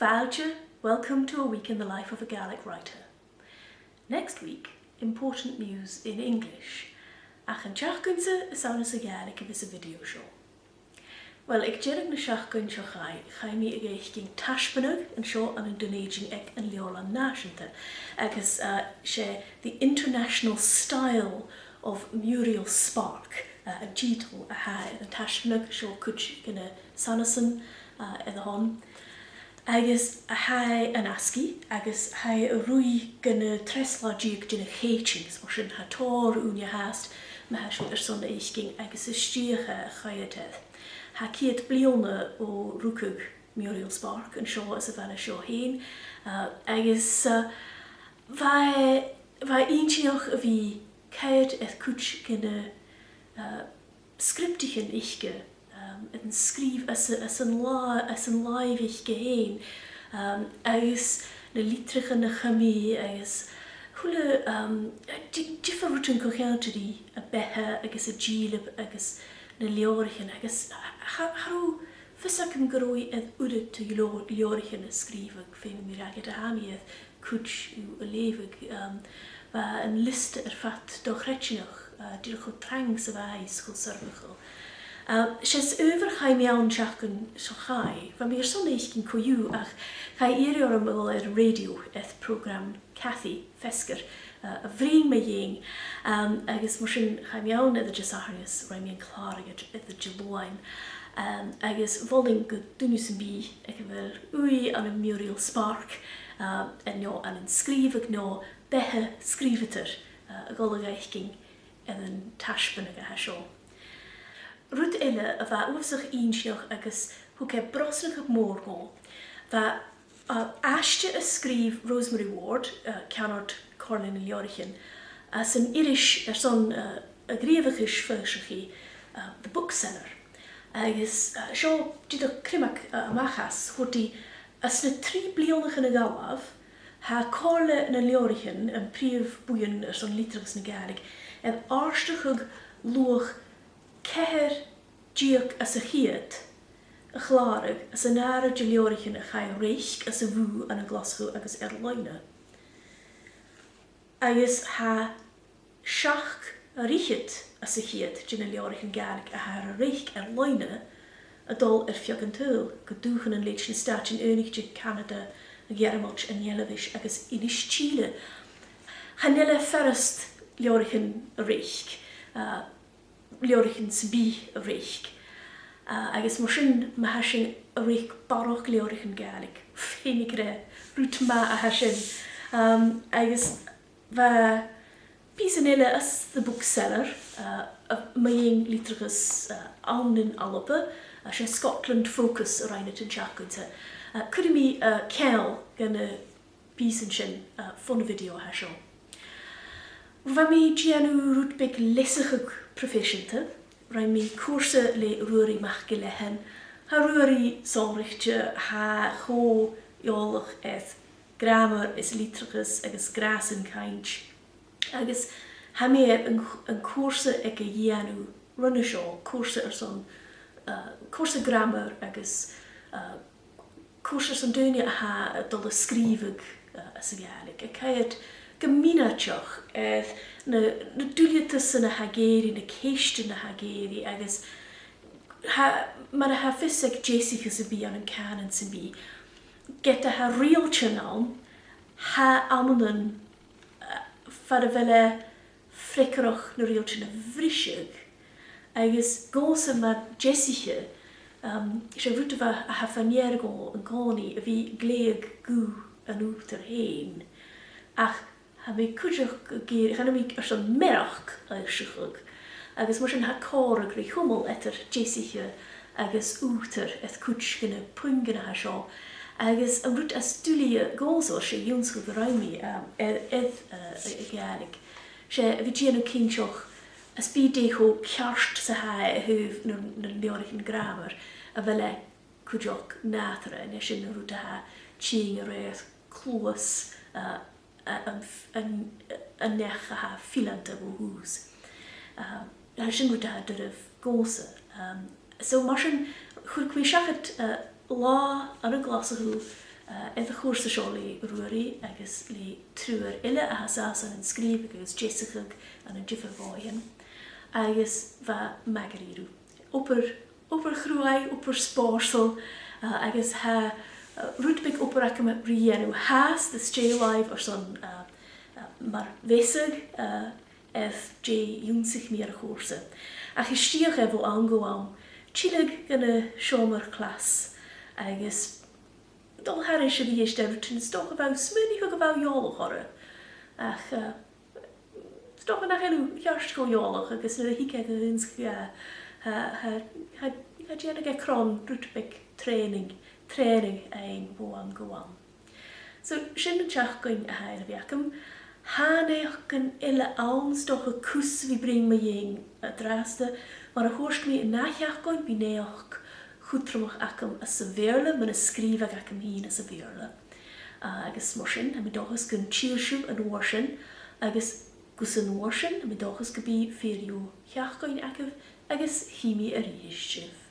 Faoilleach, welcome to a week in the life of a Gaelic writer. Next week, important news in English. Ach an teachgunsa is ánas a Gaelic in this video show. Well, ag jerig na seachgun seo chai mi ag eich gyn tashpanag an seo an Indonesian ag an leola náisianta agus sé the international style of Muriel Spark a títal a ha an tashpanag seo kuch gynna sanasan the hon. Agus a hai an aski, agus hai a rui gynna treslagig gynna chéchings, mar sin ha tor unia hast, ma ha sin son eich gyn agus a stiacha chayatedd. Ha ciad bliona o rúcug Muriel Spark an seo as a bhena seo hain, agus vai eintioch a bhí caiad cúch gynna scriptichen ichge, yn sgrif as yn live ich geheen, agus na litricha na chami, agus hwle diffa rwtyn cochiantri a beha, agus a gilib, agus na leorichen, agus harw fysac yn gyrwy edd wryd to leorichen a sgrifag, fe'n mi raged a hamiedd cwtch yw y lefag, fa yn list fat dochretianoch, dyrch o trang sa fais chwl sarfachol. Shes over chai miawn siachgan so chai, fa mi'r son eich gyn cwyw ach chai eirior am ôl radio eth program Cathy Fesger a vryn me ying agus mor sy'n chai miawn edrych ys aharius rai mi'n clar ag edrych jylwain agus voling gyd dynus yn bi ag fel wy an y Muriel Spark no an yn sgrif ag no behe sgrifeter ag olyg eich gyn yn tashban ag a hasio. Rwyd ille a fa oefsach eensioch agus hwg e brosnach ag môr go. Fa ashtje a sgrif Rosemary Ward, canord Corlin y Liorichen, as an Irish son a grefachis fyrsichi, the bookseller. Agus sio dyd o crimac amachas, hwti as na 3 blionach yn y galaf, ha Corlin y Liorichen yn prif bwyn son litrachs na Gaelic, edd arstach ag luach ceir diog as a chiad, a chlárig, as a nára de leorichin a chai reich as a bhú an a glasú agus loine. Agus ha seach a richit as a chiad gin a leorichin Gaelic a ha a reich loine a dul fiog an túl, go dúchan an leitsin staat in Önigde Canada a Germach an Jellevish agus inis Chile. Ha nille ferrest leorichin a reich, leorichin sbi a reich. Agus mor sin ma hasin a reich baroch leorichin Gaelic. Fénig re, rút ma a hasin. Agus va pisanille as the bookseller, ma ying litragus aunin alapa, as a Scotland focus a reinet in Chacunta. Could mi Kel gan a pisan sin fun video hasin. Va mi gianu rút big lessig proficiente, rai mi cursa le ruari machgelehen, ha ruari solrichtje ha go jolach eth grammar is litrigus agus grasen kainch, agus ha meer een cursa ag a jianu runneshaw, cursa son cursa grammar agus cursa son dunia ha dolle skrivig as a Gaelic, a kaiet geminatjoch na dúliatas na hagéri, na céiste na hagéri, agus mar a ha fysig Jessica sa bi an canan sa bi. Get a ha real channel, ha amanan fad a vele frickeroch na real channel vrisig, agus gosa ma Jessica, se vutava a ha faniergo an goni a vi gleag gu an úter heen. Ach, ha mi cwjach gyr, chan mi ar son merach ag siwchog, agus mor sin ha cor ag rhi hwmol etter Jessica agus úter eth cwtch gyda pwyngyna ha sio, agus am rwt as dwlia gozo se ywnsgwg raimi edd y Gaelic. Se fi gian o cynsioch as byd eich ciarst sa ha hyf na leorich yn grammar a fele cwjach natra nes yn rwt a ha ching a rhaid clwas yn nech a ha filant a hús. Har sin rwt a ha dyrf gosa. So mar sin chwrg mi siachat lá ar a glas a hw Edd y chwrs y sio le rwyri agos le trwy'r illa a hasas yn sgrif agos Jessica yn y jiffer foian agos fa magariru. Oper chrwai, oper sporsel agos ha rwtbig oper ac yma rienw has the stay live or son mar fesig edd jay ywnsich mi ar y chwrsa. Ac ysdiach efo ango am chilig gan y siomer klas agos dol harish ydi eistedd rwy'n stoch o faw smyni hwg o faw iolwch orau. Ach, stoch yn ach enw hiarst go iolwch agos yn y higeg yn ysg ha dian ag ekron rwtbig training ein bo am go am. So, sy'n yn tiach gyn a hael fi ac han eich yn illa alm stoch o cws fi bring my yng a draste, maar a hoorst mi yn nachiach gyn bi neoch goedromach acum a severle, men a skriva acum heen a severle. Agus morshin, a mi dochus gun chilshub an warshin, agus gus an warshin, a mi dochus gabi ferio hiachgoin acum, agus himi a riishchiv.